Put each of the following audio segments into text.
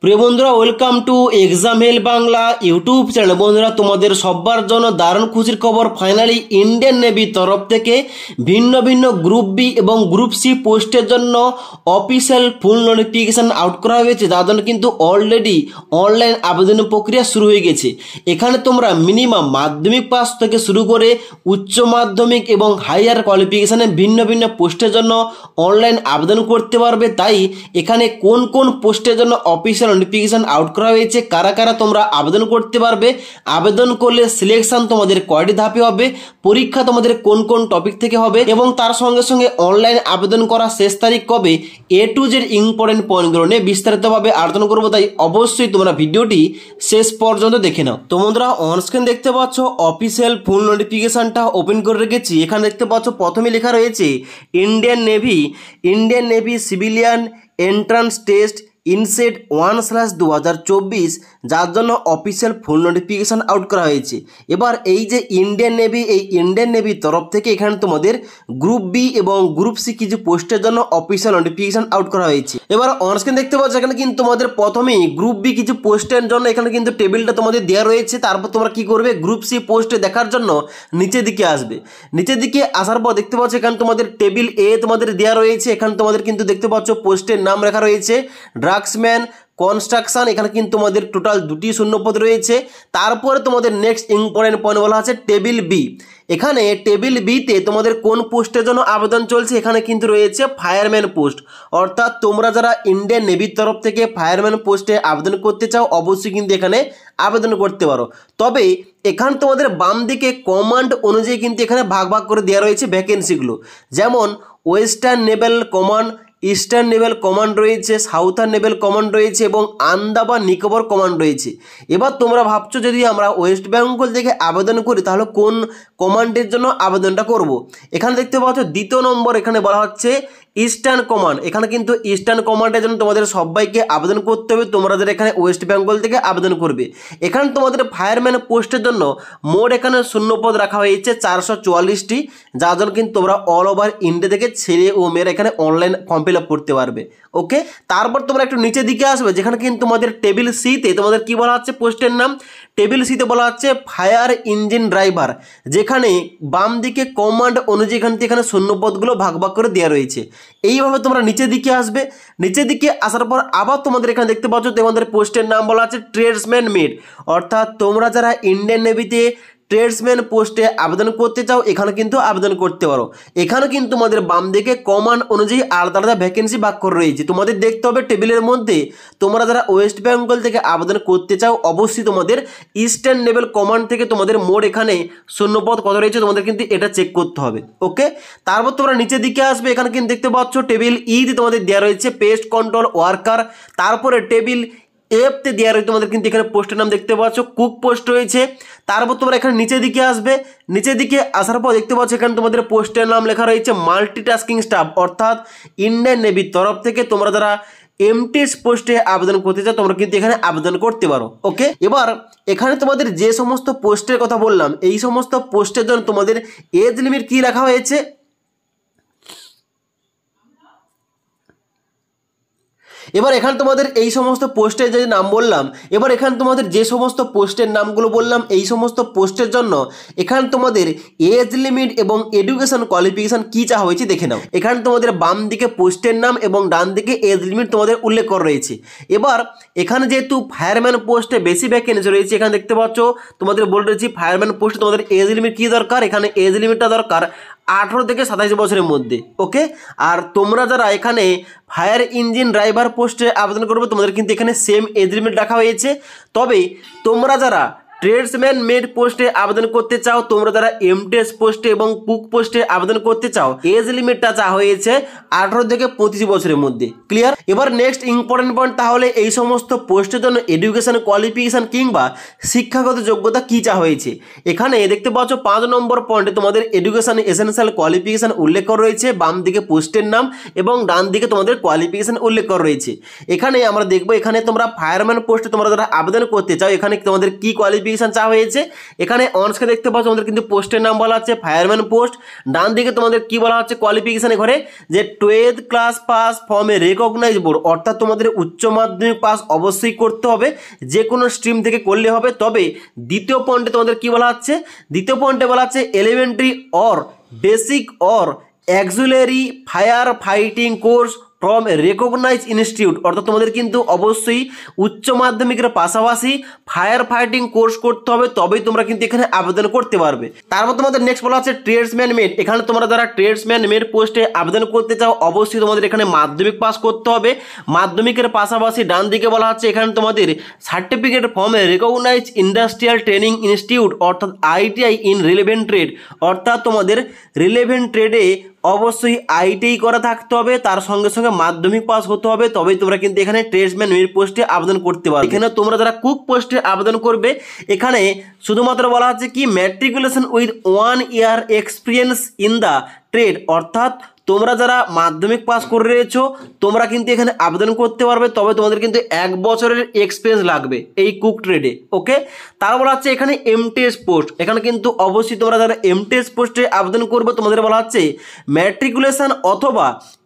প্রিয় বন্ধুরা, welcome to exam hell Bangla YouTube channel. বন্ধুরা, তোমাদের সবার জন্য দারুণ খুশির খবর। ফাইনালি ইন্ডিয়ান নেভি তরফ থেকে ভিন্ন ভিন্ন গ্রুপ বি এবং গ্রুপ সি পোস্টের জন্য অফিসিয়াল ফুল নোটিফিকেশন আউট করা হয়েছে, যার জন্য কিন্তু অলরেডি অনলাইন আবেদন প্রক্রিয়া শুরু হয়ে গেছে। এখানে তোমরা মিনিমাম মাধ্যমিক পাস থেকে শুরু করে উচ্চ মাধ্যমিক এবং হাইয়ার কোয়ালিফিকেশনে ভিন্ন ভিন্ন পোস্টের জন্য অনলাইন আবেদন করতে পারবে। তাই এখানে কোন কোন পোস্টের জন্য অফিসিয়াল নোটিফিকেশন আউট করা হয়েছে, কারা কারা তোমরা আবেদন করতে পারবে, আবেদন করলে সিলেকশন তোমাদের কয়টি ধাপে হবে, পরীক্ষা তোমাদের কোন কোন টপিক থেকে হবে এবং তার সঙ্গে সঙ্গে অনলাইন আবেদন করা শেষ তারিখ কবে, এ টু জেড ইম্পর্টেন্ট পয়েন্টগুলো নিয়ে বিস্তারিতভাবে আলোচনা করবো। তাই অবশ্যই তোমরা ভিডিওটি শেষ পর্যন্ত দেখে নাও। তো বন্ধুরা, অনস্ক্রিন দেখতে পাচ্ছ অফিসিয়াল ফুল নোটিফিকেশনটা ওপেন করে রেখেছি। এখানে দেখতে পাচ্ছ প্রথমে লেখা রয়েছে Indian navy civilian entrance test inset 1/2024, যার জন্য অফিসিয়াল ফুল নোটিফিকেশান আউট করা হয়েছে। এবার এই যে ইন্ডিয়ান নেভি তরফ থেকে এখানে তোমাদের গ্রুপ বি এবং গ্রুপ সি কিছু পোস্টের জন্য অফিসিয়াল নোটিফিকেশান আউট করা হয়েছে। এবার অনস্ক্রিন দেখতে পাচ্ছ এখানে কিন্তু তোমাদের প্রথমেই গ্রুপ বি কিছু পোস্টের জন্য এখানে কিন্তু টেবিলটা তোমাদের দেওয়া রয়েছে। তারপর তোমরা কি করবে, গ্রুপ সি পোস্টে দেখার জন্য নিচের দিকে আসবে। নিচের দিকে আসার পর দেখতে পাচ্ছ এখানে তোমাদের টেবিল এ তোমাদের দেওয়া রয়েছে। এখানে তোমাদের কিন্তু দেখতে পাচ্ছ পোস্টের নাম লেখা রয়েছে ড্রাগসম্যান কনস্ট্রাকশন। এখানে কিন্তু তোমাদের টোটাল 2টি শূন্যপদ রয়েছে। তারপরে তোমাদের নেক্সট ইম্পর্টেন্ট পয়েন্ট বলা আছে টেবিল বি। এখানে টেবিল বিতে তোমাদের কোন পোস্টের জন্য আবেদন চলছে, এখানে কিন্তু রয়েছে ফায়ারম্যান পোস্ট। অর্থাৎ তোমরা যারা ইন্ডিয়ান নেভির তরফ থেকে ফায়ারম্যান পোস্টে আবেদন করতে চাও অবশ্যই কিন্তু এখানে আবেদন করতে পারো। তবে এখানে তোমাদের বাম দিকে কমান্ড অনুযায়ী কিন্তু এখানে ভাগ ভাগ করে দেওয়া রয়েছে ভ্যাকেন্সিগুলো। যেমন western naval command, eastern naval command রয়েছে, সাউথার্ন নেভেল কমান্ড রয়েছে এবং আন্দামান নিকোবর কমান্ড রয়েছে। এবার তোমরা ভাবছো যদি আমরা ওয়েস্ট বেঙ্গল থেকে আবেদন করি তাহলে কোন কমান্ডের জন্য আবেদনটা করব। এখানে দেখতে পাচ্ছ দ্বিতীয় নম্বর এখানে বলা হচ্ছে ইস্টার্ন কমান্ড। এখানে কিন্তু ইস্টার্ন কমান্ডের জন্য তোমাদের সবাইকে আবেদন করতে হবে, তোমরা যারা এখানে ওয়েস্ট বেঙ্গল থেকে আবেদন করবে। এখানে তোমাদের ফায়ারম্যান পোস্টের জন্য মোট এখানে শূন্যপদ রাখা হয়েছে 444টি, যার জন্য কিন্তু তোমরা অল ওভার ইন্ডিয়া থেকে ছেলে ও মেয়েরা এখানে অনলাইন ফর্ম ফিল আপ করতে পারবে। ওকে, তারপর তোমরা একটু নিচের দিকে আসবে, যেখানে কিন্তু তোমাদের টেবিল সিতে তোমাদের কি বলা হচ্ছে পোস্টের নাম, টেবিল সিতে বলা হচ্ছে ফায়ার ইঞ্জিন ড্রাইভার। যেখানে বাম দিকে কমান্ড অনুযায়ী এখানে শূন্যপদগুলো ভাগ ভাগ করে দেওয়া রয়েছে। এইভাবে তোমরা নিচের দিকে আসবে। নিচের দিকে আসার পর আবার তোমাদের এখানে দেখতে পাচ্ছ তোমাদের পোস্টের নাম বলা আছে ট্রেডসম্যান মেড। অর্থাৎ তোমরা যারা ইন্ডিয়ান নেভিতে ট্রেডসম্যান পোস্টে আবেদন করতে চাও এখানে কিন্তু আবেদন করতে পারো। এখানে কিন্তু তোমাদের বাম দিকে কমান্ড অনুযায়ী আলাদা আলাদা ভ্যাকেন্সি ভাগ করে রয়েছে। তোমাদের দেখতে হবে টেবিলের মধ্যে তোমরা যারা ওয়েস্ট বেঙ্গল থেকে আবেদন করতে চাও অবশ্যই তোমাদের ইস্টার্ন নেভেল কমান্ড থেকে তোমাদের মোট এখানে শূন্যপদ কত রয়েছে তোমাদের কিন্তু এটা চেক করতে হবে। ওকে, তারপর তোমরা নিচের দিকে আসবে। এখানে কিন্তু দেখতে পাচ্ছ টেবিল ইতে তোমাদের দেওয়া রয়েছে পেস্ট কন্ট্রোল ওয়ার্কার। তারপরে টেবিল এফতে দেওয়া রয়েছে তোমাদের কিন্তু এখানে পোস্টের নাম দেখতে পাচ্ছ কুক পোস্ট রয়েছে। তারপর তোমরা এখানে নিচের দিকে আসবে। নিচের দিকে আসার পর দেখতে পাচ্ছ এখানে তোমাদের পোস্টের নাম লেখা রয়েছে মাল্টিটাস্কিং স্টাফ। অর্থাৎ ইন্ডিয়ান নেভির তরফ থেকে তোমরা যারা এমটিএস পোস্টে আবেদন করতে চাও তোমরা কিন্তু এখানে আবেদন করতে পারো। ওকে, এবার এখানে তোমাদের যে সমস্ত পোস্টের কথা বললাম এই সমস্ত পোস্টের জন্য তোমাদের এজ লিমিট কি রাখা হয়েছে, এবার এখানে তোমাদের এই সমস্ত পোস্টের যে নাম বললাম, এবার এখানে তোমাদের যে সমস্ত পোস্টের নামগুলো বললাম এই সমস্ত পোস্টের জন্য এখানে তোমাদের এজ লিমিট এবং এডুকেশন কোয়ালিফিকেশন কি চাওয়া হয়েছে দেখে নাও। এখানে তোমাদের বাম দিকে পোস্টের নাম এবং ডান দিকে এজ লিমিট তোমাদের উল্লেখ করা রয়েছে। এবার এখানে যেহেতু ফায়ারম্যান পোস্টে বেশি ভ্যাকেন্সি রয়েছে এখানে দেখতে পাচ্ছ তোমাদের বলে রয়েছি ফায়ারম্যান পোস্টে তোমাদের এজ লিমিট কী দরকার, এখানে এজ লিমিটটা দরকার 18 থেকে 27 বছরের মধ্যে। ওকে, আর তোমরা যারা এখানে ফায়ার ইঞ্জিন ড্রাইভার পোস্টে আবেদন করবে তোমাদের কিন্তু এখানে সেম এজ লিমিট রাখা হয়েছে। তবে তোমরা যারা ট্রেডসম্যান মেড পোস্টে আবেদন করতে চাও, তোমরা যারা এমটিএস পোস্টে এবং কুক পোস্টে আবেদন করতে চাও এজ লিমিটটা চাওয়া হয়েছে 18 থেকে 25 বছরের মধ্যে। ক্লিয়ার? এবার নেক্সট ইম্পর্টেন্ট পয়েন্ট, তাহলে এই সমস্ত পোস্টের জন্য এডুকেশন কোয়ালিফিকেশন কিংবা শিক্ষাগত যোগ্যতা কি চাওয়া হয়েছে। এখানে দেখতে পাচ্ছ 5 নম্বর পয়েন্টে তোমাদের এডুকেশন এসেনশিয়াল কোয়ালিফিকেশন উল্লেখ করা রয়েছে। বাম দিকে পোস্টের নাম এবং ডান দিকে তোমাদের কোয়ালিফিকেশন উল্লেখ করা রয়েছে। এখানে আমরা দেখবো এখানে তোমরা ফায়ারম্যান পোস্টে তোমরা যারা আবেদন করতে চাও এখানে তোমাদের কি কোয়ালিফিকেশন কোয়ালিফিকেশন চাওয়া হয়েছে। এখানে অনস্ক্রিনে দেখতে পাচ্ছ তোমাদের কিন্তু পোস্টের নাম বলা আছে ফায়ারম্যান পোস্ট। ডান দিকে তোমাদের কি বলা হচ্ছে কোয়ালিফিকেশনের ঘরে যে 12th class pass from a recognise board, অর্থাৎ তোমাদের উচ্চ মাধ্যমিক পাস অবশ্যই করতে হবে, যে কোনো স্ট্রিম থেকে করলে হবে। তবে দ্বিতীয় পয়েন্টে তোমাদের কি বলা হচ্ছে, দ্বিতীয় পয়েন্টে বলা হচ্ছে elementary or basic or auxiliary fire fighting course from recognise institute, অর্থাৎ তোমাদের কিন্তু অবশ্যই উচ্চ মাধ্যমিকের পাশাপাশি ফায়ার ফাইটিং কোর্স করতে হবে, তবেই তোমরা কিন্তু এখানে আবেদন করতে পারবে। তারপর তোমাদের নেক্সট বলা হচ্ছে ট্রেডসম্যান মেট। এখানে তোমরা যারা ট্রেডসম্যান মেট পোস্টে আবেদন করতে চাও অবশ্যই তোমাদের এখানে মাধ্যমিক পাস করতে হবে। মাধ্যমিকের পাশাপাশি ডান দিকে বলা হচ্ছে এখানে তোমাদের certificate from recognise industrial training institute, অর্থাৎ আইটিআই ইন রিলেভেন্ট ট্রেড, অর্থাৎ তোমাদের রিলেভেন্ট ট্রেডে অবশ্যই আইটিআই করা থাকতে হবে, তার সঙ্গে সঙ্গে মাধ্যমিক পাস হতে হবে, তবেই তোমরা কিন্তু এখানে ট্রেডসম্যান মেট পোস্টে আবেদন করতে পারবে। এখানে তোমরা যারা কুক পোস্টে আবেদন করবে এখানে শুধুমাত্র বলা হচ্ছে কি matriculation with 1 year experience in the trade, অর্থাৎ তোমরা যারা মাধ্যমিক পাস করে রয়েছো তোমরা কিন্তু এখানে আবেদন করতে পারবে, তবে তোমাদের কিন্তু 1 বছরের এক্সপিরিয়েন্স লাগবে এই কুক ট্রেডে। ওকে, তার বলা হচ্ছে এখানে এমটিএস পোস্ট। এখানে কিন্তু অবশ্যই তোমরা যারা এমটিএস পোস্টে আবেদন করবে তোমাদের বলা হচ্ছে ম্যাট্রিকুলেশন অথবা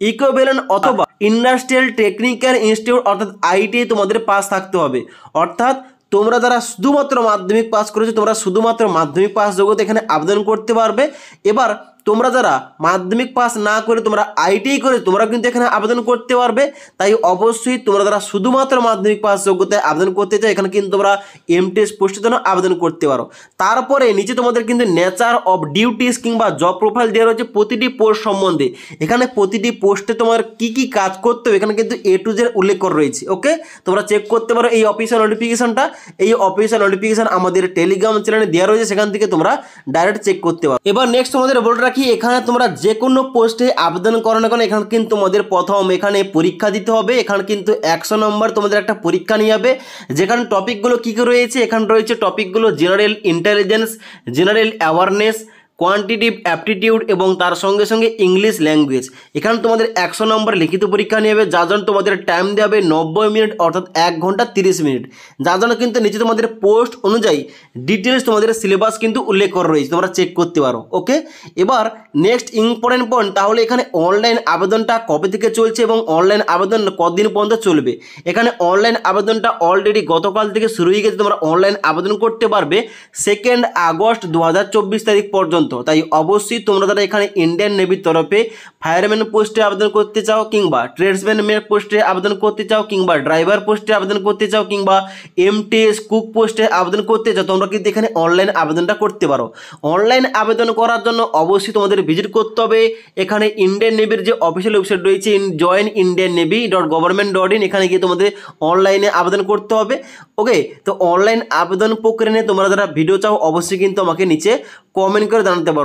ইকুইভ্যালেন্ট অথবা ইন্ডাস্ট্রিয়াল টেকনিক্যাল ইনস্টিটিউট, অর্থাৎ আইটিআই তোমাদের পাস থাকতে হবে। অর্থাৎ তোমরা যারা শুধুমাত্র মাধ্যমিক পাস করেছো তোমরা শুধুমাত্র মাধ্যমিক পাস যোগ্যতা এখানে আবেদন করতে পারবে। এবার তোমরা যারা মাধ্যমিক পাস না করে তোমরা আইটিআই করে তোমরা কিন্তু এখানে আবেদন করতে পারবে। তাই অবশ্যই তোমরা যারা শুধুমাত্র মাধ্যমিক পাস যোগ্যতায় আবেদন করতে চাও এখানে কিন্তু তোমরা এমটিএস পোস্টের জন্য আবেদন করতে পারো। তারপরে নিচে তোমাদের কিন্তু নেচার অফ ডিউটিস কিংবা জব প্রোফাইল দেওয়া রয়েছে প্রতিটি পোস্ট সম্বন্ধে। এখানে প্রতিটি পোস্টে তোমার কি কি কাজ করতে হবে এখানে কিন্তু A to Z উল্লেখ করা রয়েছে। ওকে, তোমরা চেক করতে পারো এই অফিসিয়াল নোটিফিকেশনটা। এই অফিসিয়াল নোটিফিকেশন আমাদের টেলিগ্রাম চ্যানেলে দেওয়া রয়েছে, সেখান থেকে তোমরা ডাইরেক্ট চেক করতে পারো। এবার নেক্সট তোমাদের বলে রাখি এখানে তোমরা যে কোনো পোস্টে আবেদন করো না কেন এখানে কিন্তু তোমাদের প্রথম এখানে পরীক্ষা দিতে হবে। এখানে কিন্তু 100 নম্বর তোমাদের একটা পরীক্ষা নিয়ে যাবে, যেখানে টপিকগুলো কী কী রয়েছে এখানে রয়েছে টপিকগুলো general intelligence, general awareness, quantitative aptitude এবং তার সঙ্গে সঙ্গে ইংলিশ ল্যাঙ্গুয়েজ। এখানে তোমাদের 100 নম্বর লিখিত পরীক্ষা নিয়ে যাবে, যার জন্য তোমাদের টাইম দেওয়া হবে 90 মিনিট, অর্থাৎ 1 ঘন্টা 30 মিনিট। যার জন্য কিন্তু নিচে তোমাদের পোস্ট অনুযায়ী ডিটেলস তোমাদের সিলেবাস কিন্তু উল্লেখ করা রয়েছে, তোমরা চেক করতে পারো। ওকে, এবার নেক্সট ইম্পর্টেন্ট পয়েন্ট, তাহলে এখানে অনলাইন আবেদনটা কবে থেকে চলছে এবং অনলাইন আবেদন কতদিন পর্যন্ত চলবে। এখানে অনলাইন আবেদনটা অলরেডি গতকাল থেকে শুরু হয়ে গেছে, তোমরা অনলাইন আবেদন করতে পারবে 2 আগস্ট 2024 তারিখ পর্যন্ত। তাই অবশ্যই তোমরা যারা এখানে ইন্ডিয়ান নেভির তরফে ফায়ারম্যান পোস্টে আবেদন করতে চাও কিংবা ট্রেডসম্যান মেট পোস্টে আবেদন করতে চাও কিংবা ড্রাইভার পোস্টে আবেদন করতে চাও কিংবা এমটিএস কুক পোস্টে আবেদন করতে চাও তোমরা কিন্তু এখানে অনলাইন আবেদনটা করতে পারো। অনলাইন আবেদন করার জন্য অবশ্যই তোমাদের ভিজিট করতে হবে এখানে ইন্ডিয়ান নেভির যে অফিসিয়াল ওয়েবসাইট রয়েছে joinindiannavy.government.in, এখানে গিয়ে তোমাদের অনলাইনে আবেদন করতে হবে। ওকে, তো অনলাইন আবেদন প্রক্রিয়া নিয়ে তোমরা যারা ভিডিও চাও অবশ্যই কিন্তু আমাকে নিচে কমেন্ট করে জানাতে পারো।